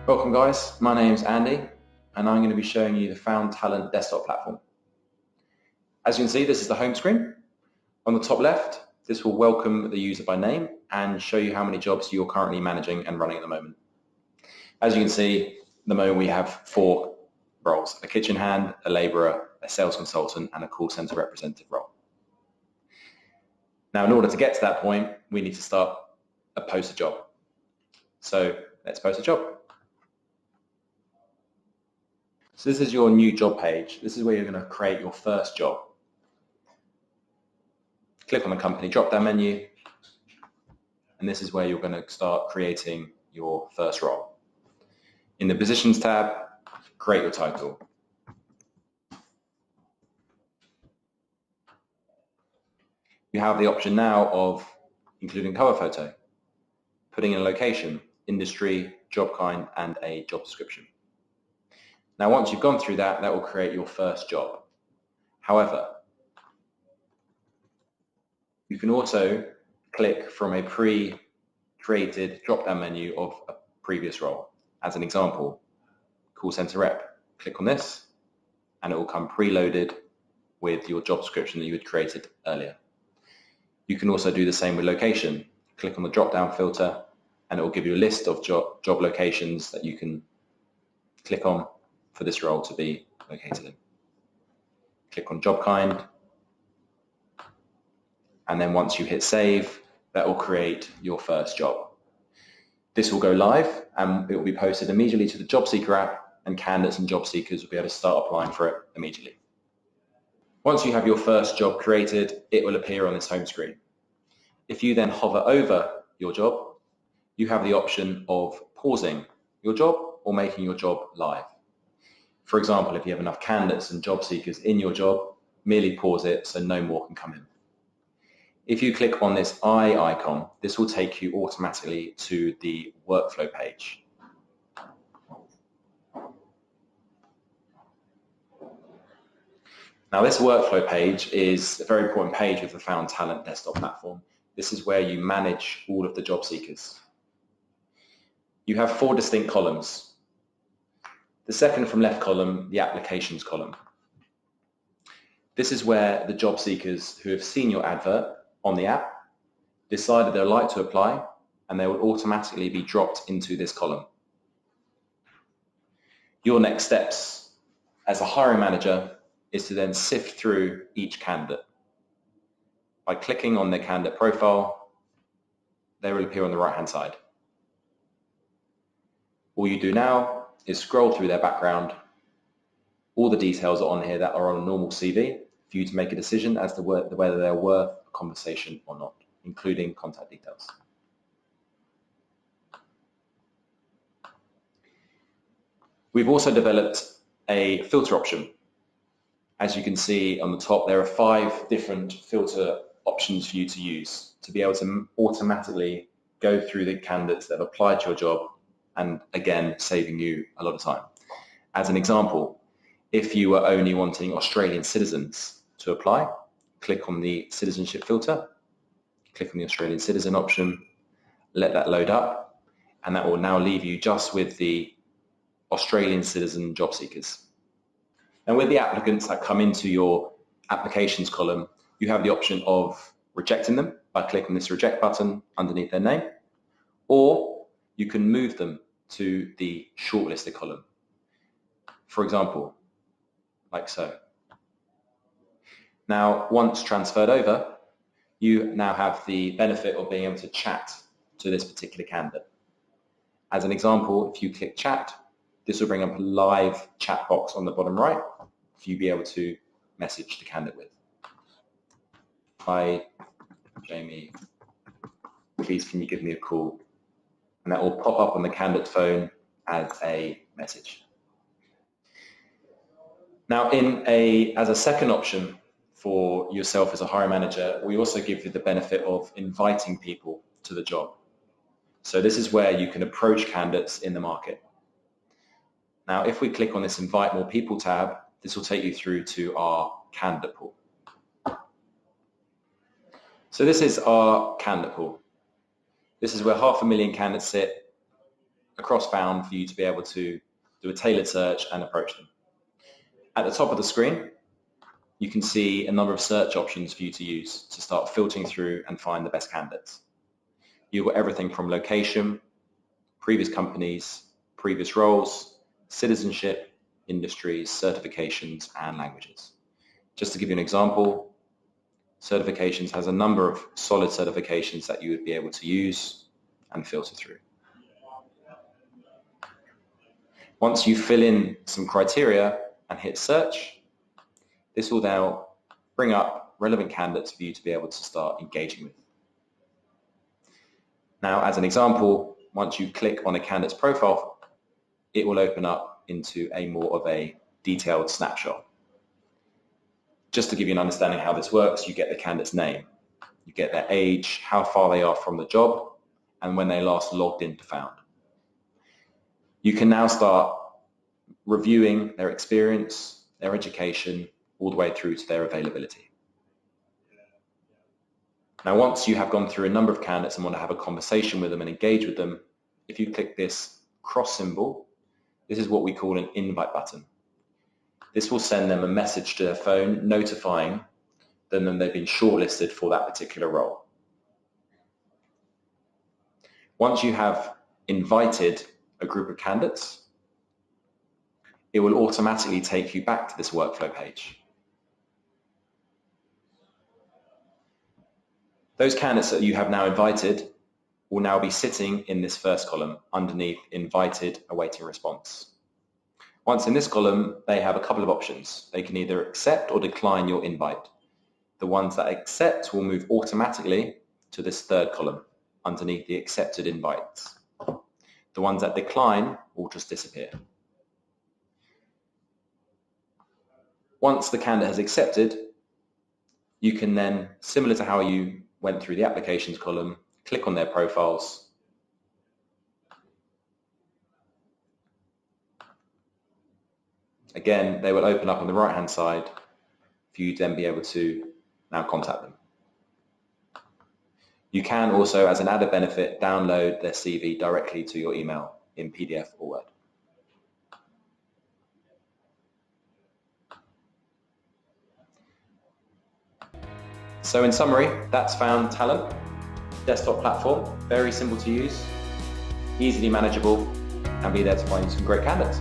Welcome guys, my name's Andy and I'm going to be showing you the Found Talent desktop platform. As you can see, this is the home screen. On the top left, this will welcome the user by name and show you how many jobs you're currently managing and running at the moment. As you can see, at the moment we have 4 roles: a kitchen hand, a labourer, a sales consultant and a call centre representative role. Now in order to get to that point, we need to start a post a job. So let's post a job. So this is your new job page. This is where you're going to create your first job. Click on the company drop-down menu, and this is where you're going to start creating your first role. In the Positions tab, create your title. You have the option now of including cover photo, putting in a location, industry, job kind, and a job description. Now once you've gone through that will create your first job. However, you can also click from a pre-created drop-down menu of a previous role. As an example, call center rep. Click on this and it will come preloaded with your job description that you had created earlier. You can also do the same with location. Click on the drop-down filter and it will give you a list of job locations that you can click on for this role to be located in. Click on job kind, and then once you hit save, that will create your first job. This will go live and it will be posted immediately to the Job Seeker app, and candidates and job seekers will be able to start applying for it immediately. Once you have your first job created, it will appear on this home screen. If you then hover over your job, you have the option of pausing your job or making your job live. For example, if you have enough candidates and job seekers in your job, merely pause it so no more can come in. If you click on this eye icon, this will take you automatically to the workflow page. Now this workflow page is a very important page with the Found Talent desktop platform. This is where you manage all of the job seekers. You have 4 distinct columns. The second from left column, the applications column. This is where the job seekers who have seen your advert on the app decided they'd like to apply, and they will automatically be dropped into this column. Your next steps as a hiring manager is to then sift through each candidate. By clicking on their candidate profile, they will appear on the right-hand side. All you do now is scroll through their background. All the details are on here that are on a normal CV for you to make a decision as to whether they're worth a conversation or not, including contact details. We've also developed a filter option. As you can see on the top, there are 5 different filter options for you to use to be able to automatically go through the candidates that have applied to your job, and again, saving you a lot of time. As an example, if you are only wanting Australian citizens to apply, click on the citizenship filter, click on the Australian citizen option, let that load up, and that will now leave you just with the Australian citizen job seekers. And with the applicants that come into your applications column, you have the option of rejecting them by clicking this reject button underneath their name, or you can move them to the shortlisted column. For example, like so. Now, once transferred over, you now have the benefit of being able to chat to this particular candidate. As an example, if you click chat, this will bring up a live chat box on the bottom right for you to be able to message the candidate with. Hi, Jamie, please can you give me a call? And that will pop up on the candidate's phone as a message. Now, as a second option for yourself as a hiring manager, we also give you the benefit of inviting people to the job. So this is where you can approach candidates in the market. Now, if we click on this Invite More People tab, this will take you through to our candidate pool. So this is our candidate pool. This is where 500,000 candidates sit. across bound for you to be able to do a tailored search and approach them. At the top of the screen, you can see a number of search options for you to use to start filtering through and find the best candidates. You've got everything from location, previous companies, previous roles, citizenship, industries, certifications, and languages. Just to give you an example, certifications has a number of solid certifications that you would be able to use and filter through. Once you fill in some criteria and hit search, this will now bring up relevant candidates for you to be able to start engaging with. Now, as an example, once you click on a candidate's profile, it will open up into a more of a detailed snapshot. Just to give you an understanding of how this works, you get the candidate's name, you get their age, how far they are from the job, and when they last logged into Found. You can now start reviewing their experience, their education, all the way through to their availability. Now, once you have gone through a number of candidates and want to have a conversation with them and engage with them, if you click this cross symbol, this is what we call an invite button. This will send them a message to their phone notifying them that they've been shortlisted for that particular role. Once you have invited a group of candidates, it will automatically take you back to this workflow page. Those candidates that you have now invited will now be sitting in this first column underneath invited awaiting response. Once in this column, they have a couple of options. They can either accept or decline your invite. The ones that accept will move automatically to this third column underneath the accepted invites. The ones that decline will just disappear. Once the candidate has accepted, you can then, similar to how you went through the applications column, click on their profiles. Again, they will open up on the right-hand side for you to then be able to now contact them. You can also, as an added benefit, download their CV directly to your email in PDF or Word. So in summary, that's Found Talent. Desktop platform, very simple to use, easily manageable, and be there to find some great candidates.